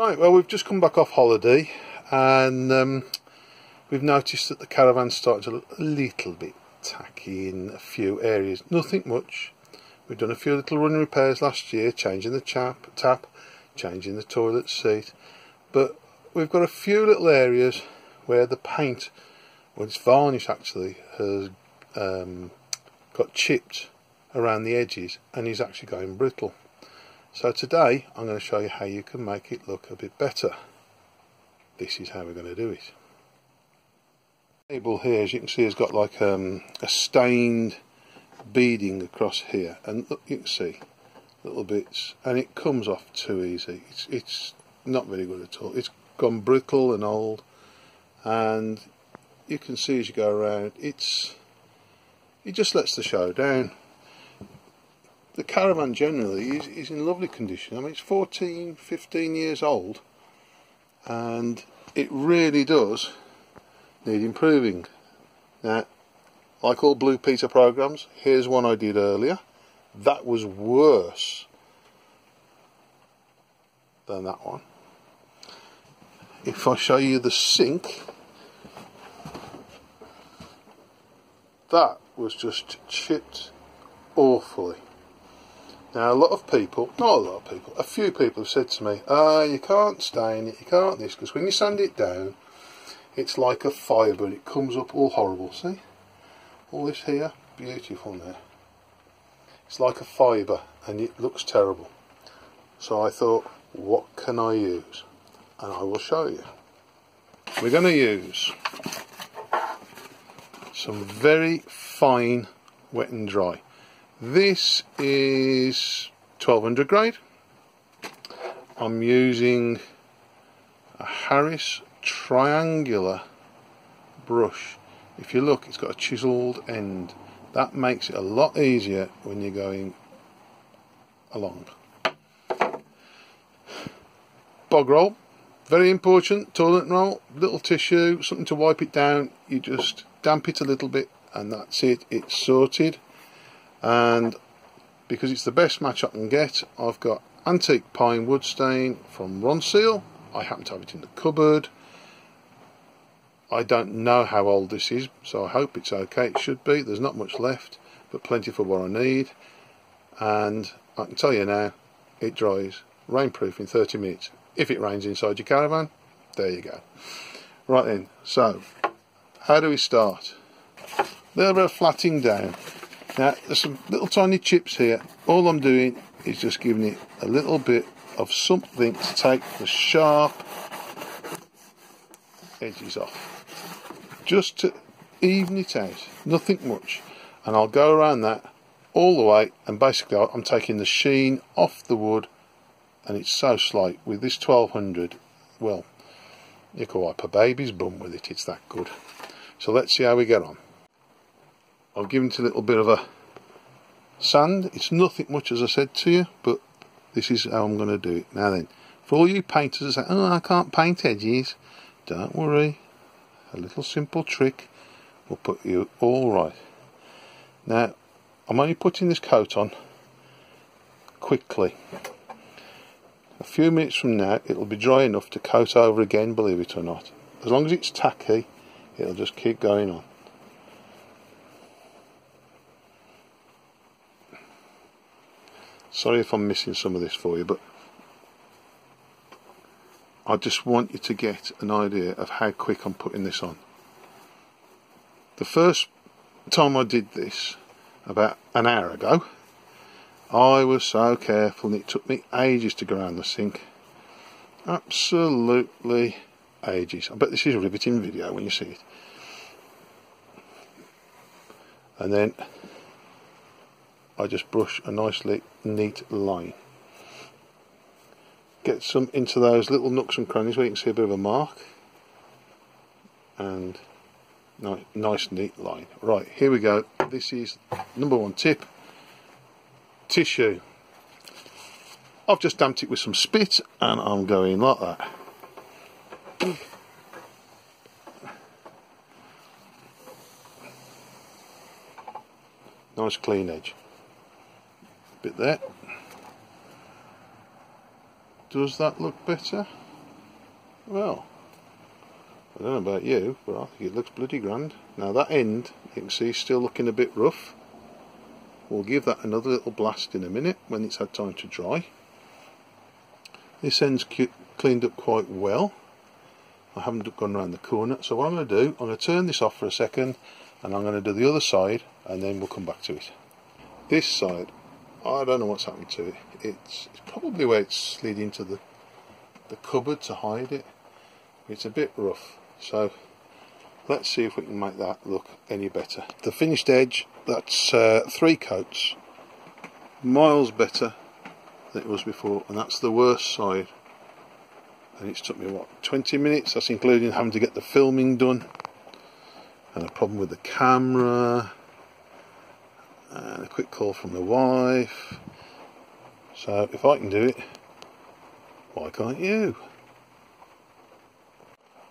Right, well, we've just come back off holiday, and we've noticed that the caravan's starting to look a little bit tacky in a few areas. Nothing much. We've done a few little running repairs last year, changing the tap, changing the toilet seat, but we've got a few little areas where the paint, well, it's varnish actually, has got chipped around the edges and is actually going brittle. So today I'm going to show you how you can make it look a bit better. This is how we're going to do it. The table here, as you can see, has got like a stained beading across here, and look, you can see little bits, and it comes off too easy. It's not very good at all. It's gone brittle and old, and you can see as you go around, it just lets the show down. The Caravan generally is in lovely condition. I mean, it's 14, 15 years old, and it really does need improving. Now, like all Blue Peter programs, here's one I did earlier. That was worse than that one. If I show you the sink, that was just chipped awfully. Now, a lot of people, not a lot of people, a few people have said to me, you can't stain it, you can't this, because when you sand it down, it's like a fibre, it comes up all horrible. See? All this here, beautiful now. It's like a fibre, and it looks terrible. So I thought, what can I use? And I will show you. We're going to use some very fine wet and dry. This is 1200 grade. I'm using a Harris triangular brush. If you look, it's got a chiseled end. That makes it a lot easier when you're going along. Bog roll, very important. Toilet roll, little tissue, something to wipe it down. You just damp it a little bit, and that's it. It's sorted. And because it's the best match I can get, I've got antique pine wood stain from Ronseal. I happen to have it in the cupboard. I don't know how old this is, so I hope it's okay. It should be. There's not much left, but plenty for what I need. And I can tell you now, it dries rainproof in 30 minutes. If it rains inside your caravan, there you go. Right then, so how do we start? A little bit of flatting down. Now, there's some little tiny chips here. All I'm doing is just giving it a little bit of something to take the sharp edges off. Just to even it out. Nothing much. And I'll go around that all the way, and basically I'm taking the sheen off the wood, and it's so slight. With this 1200, well, you can wipe a baby's bum with it. It's that good. So let's see how we get on. I've given it a little bit of a sand. It's nothing much, as I said to you, but this is how I'm going to do it. Now then, for all you painters that say, oh, I can't paint edges, don't worry. A little simple trick will put you all right. Now, I'm only putting this coat on quickly. A few minutes from now, it'll be dry enough to coat over again, believe it or not. As long as it's tacky, it'll just keep going on. Sorry if I'm missing some of this for you, but I just want you to get an idea of how quick I'm putting this on. The first time I did this, about an hour ago, I was so careful, and it took me ages to go around the sink. Absolutely ages. I bet this is a riveting video when you see it. And then I just brush a nicely neat line. Get some into those little nooks and crannies where you can see a bit of a mark. And nice neat line. Right, here we go. This is number one tip. Tissue. I've just damped it with some spit, and I'm going like that. Nice clean edge. Bit there. Does that look better? Well, I don't know about you, but I think it looks bloody grand. Now that end, you can see, is still looking a bit rough. We'll give that another little blast in a minute when it's had time to dry. This end's cleaned up quite well. I haven't gone around the corner, so what I'm going to do, I'm going to turn this off for a second, and I'm going to do the other side, and then we'll come back to it. This side, I don't know what's happened to it. It's probably where it's slid into the cupboard to hide it. It's a bit rough, so let's see if we can make that look any better. The finished edge, that's 3 coats, miles better than it was before, and that's the worst side. And it's took me, what, 20 minutes? That's including having to get the filming done, and a problem with the camera, and a quick call from the wife. So if I can do it, why can't you?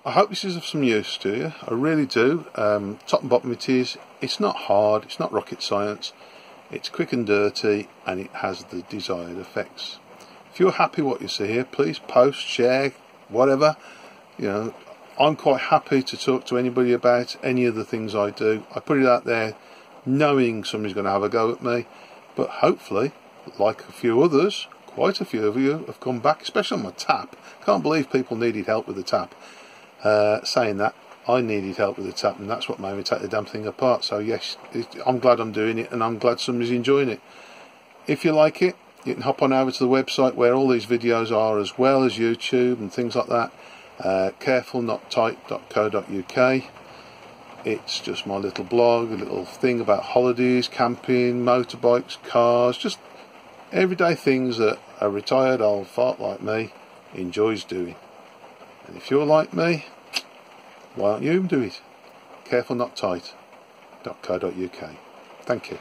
I hope this is of some use to you. I really do. Top and bottom it is. It's not hard, it's not rocket science. It's quick and dirty, and it has the desired effects. If you're happy what you see here, please post, share, whatever. You know, I'm quite happy to talk to anybody about any of the things I do. I put it out there knowing somebody's going to have a go at me, but hopefully, like a few others, quite a few of you have come back, especially on my tap. Can't believe people needed help with the tap. Saying that, I needed help with the tap, and that's what made me take the damn thing apart. So yes, I'm glad I'm doing it, and I'm glad somebody's enjoying it. If you like it, you can hop on over to the website where all these videos are, as well as YouTube and things like that. carefulnottight.co.uk. It's just my little blog, a little thing about holidays, camping, motorbikes, cars, just everyday things that a retired old fart like me enjoys doing. And if you're like me, why don't you do it? carefulnottight.co.uk. Thank you.